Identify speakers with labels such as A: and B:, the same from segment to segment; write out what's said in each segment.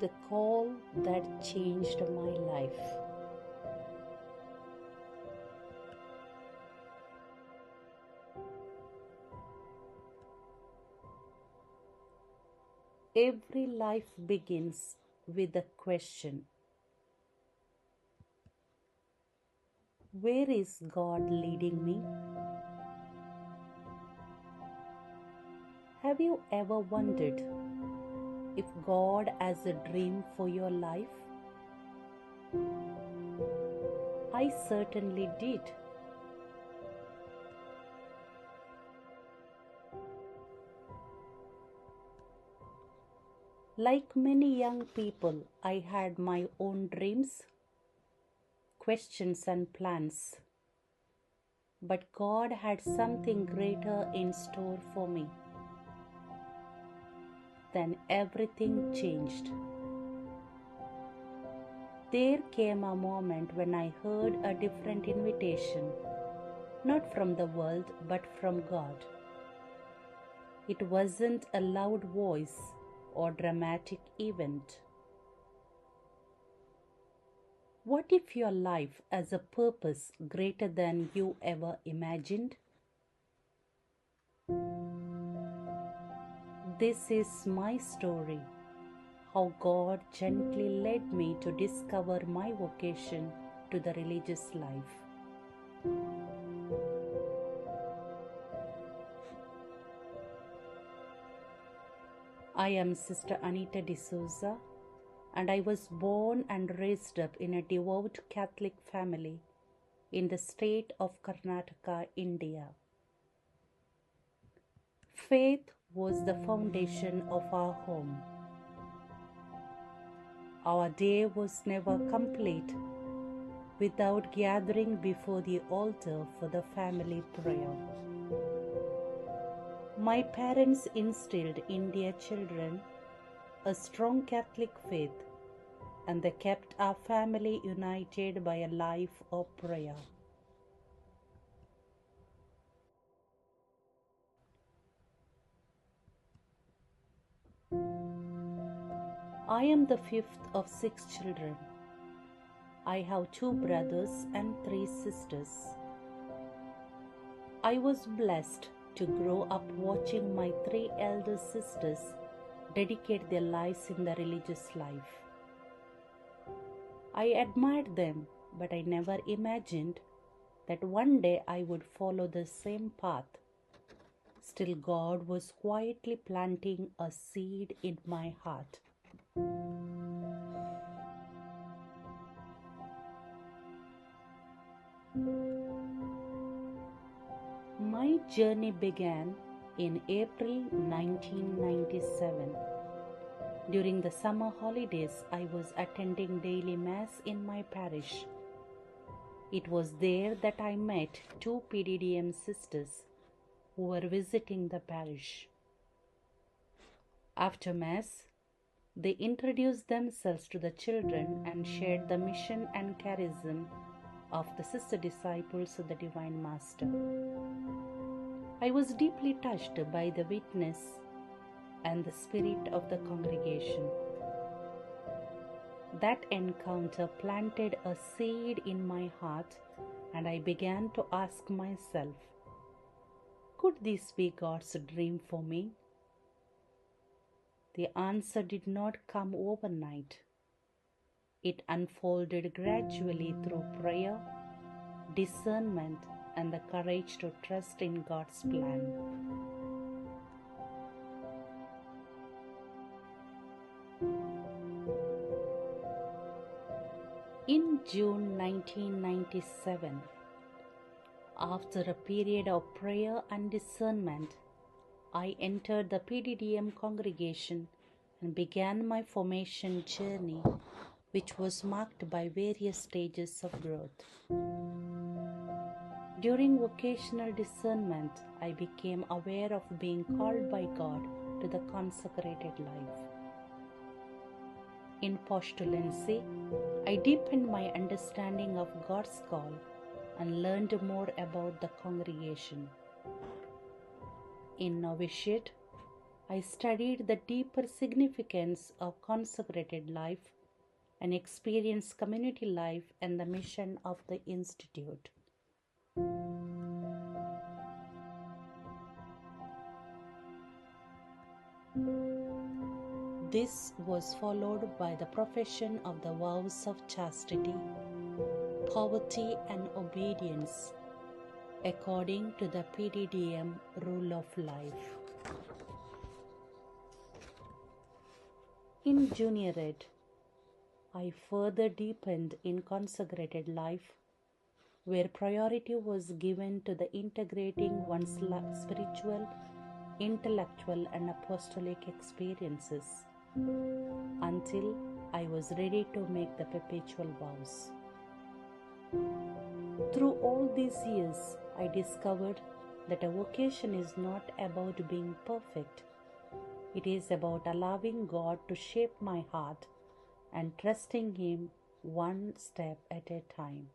A: The call that changed my life. Every life begins with a question. Where is God leading me? Have you ever wondered if God has a dream for your life? I certainly did. Like many young people, I had my own dreams, questions, and plans. But God had something greater in store for me. Then everything changed. There came a moment when I heard a different invitation, not from the world, but from God. It wasn't a loud voice or dramatic event. What if your life has a purpose greater than you ever imagined? This is my story, how God gently led me to discover my vocation to the religious life. I am Sister Anita D'Souza, and I was born and raised up in a devout Catholic family in the state of Karnataka, India. Faith was the foundation of our home. Our day was never complete without gathering before the altar for the family prayer. My parents instilled in their children a strong Catholic faith, and they kept our family united by a life of prayer. I am the fifth of 6 children. I have 2 brothers and 3 sisters. I was blessed to grow up watching my 3 elder sisters dedicate their lives in the religious life. I admired them, but I never imagined that one day I would follow the same path. Still, God was quietly planting a seed in my heart. My journey began in April 1997. During the summer holidays, I was attending daily mass in my parish. It was there that I met 2 pddm sisters who were visiting the parish. After mass, they introduced themselves to the children and shared the mission and charism of the sister disciples of the Divine Master. I was deeply touched by the witness and the spirit of the congregation. That encounter planted a seed in my heart, and I began to ask myself, could this be God's dream for me? The answer did not come overnight. It unfolded gradually through prayer, discernment, and the courage to trust in God's plan. In June 1997, after a period of prayer and discernment, I entered the pddm congregation and began my formation journey, which was marked by various stages of growth. During vocational discernment, I became aware of being called by God to the consecrated life. In postulancy, I deepened my understanding of God's call and learned more about the congregation. In novitiate, I studied the deeper significance of consecrated life and experienced community life and the mission of the Institute. This was followed by the profession of the vows of chastity, poverty, and obedience, according to the pddm rule of life. In juniorate, I further deepened in consecrated life, where priority was given to the integrating one's spiritual, intellectual, and apostolic experiences until I was ready to make the perpetual vows. Through all these years, I discovered that a vocation is not about being perfect. It is about allowing God to shape my heart and trusting Him one step at a time.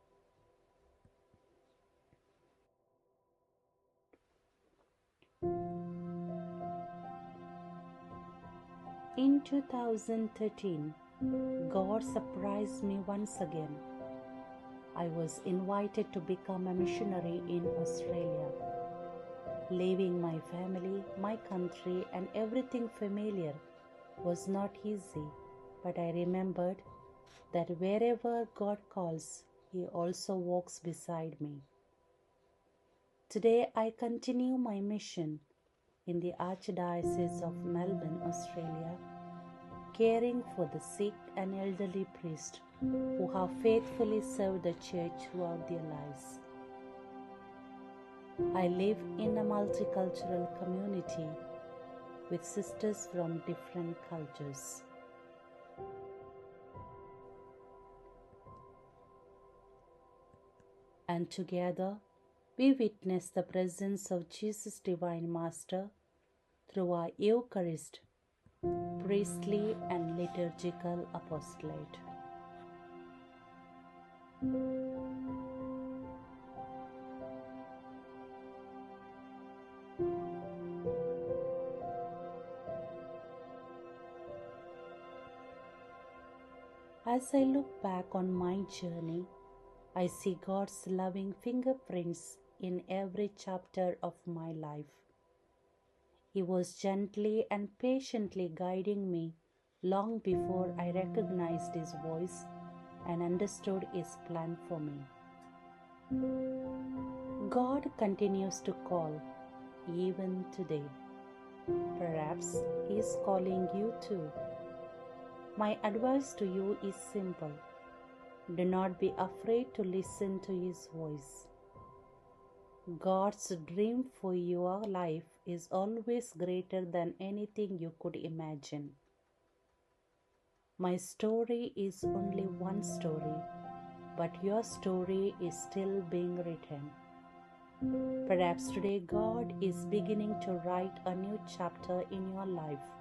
A: In 2013, God surprised me once again. I was invited to become a missionary in Australia. Leaving my family, my country, and everything familiar was not easy, but I remembered that wherever God calls, He also walks beside me. Today, I continue my mission in the Archdiocese of Melbourne, Australia, caring for the sick and elderly priests who have faithfully served the Church throughout their lives. I live in a multicultural community with sisters from different cultures. And together, we witness the presence of Jesus Divine Master through our Eucharist, priestly and liturgical apostolate. As I look back on my journey, I see God's loving fingerprints in every chapter of my life. He was gently and patiently guiding me long before I recognized His voice and understood His plan for me. God continues to call even today. Perhaps He is calling you too. My advice to you is simple. Do not be afraid to listen to His voice. God's dream for your life is always greater than anything you could imagine. My story is only one story, but your story is still being written. Perhaps today God is beginning to write a new chapter in your life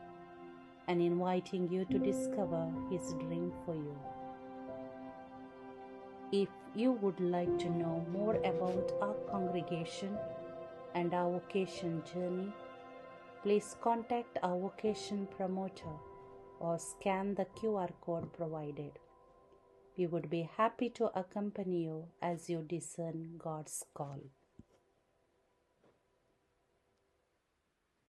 A: and inviting you to discover His dream for you. If you would like to know more about our congregation and our vocation journey, please contact our vocation promoter or scan the QR code provided. We would be happy to accompany you as you discern God's call.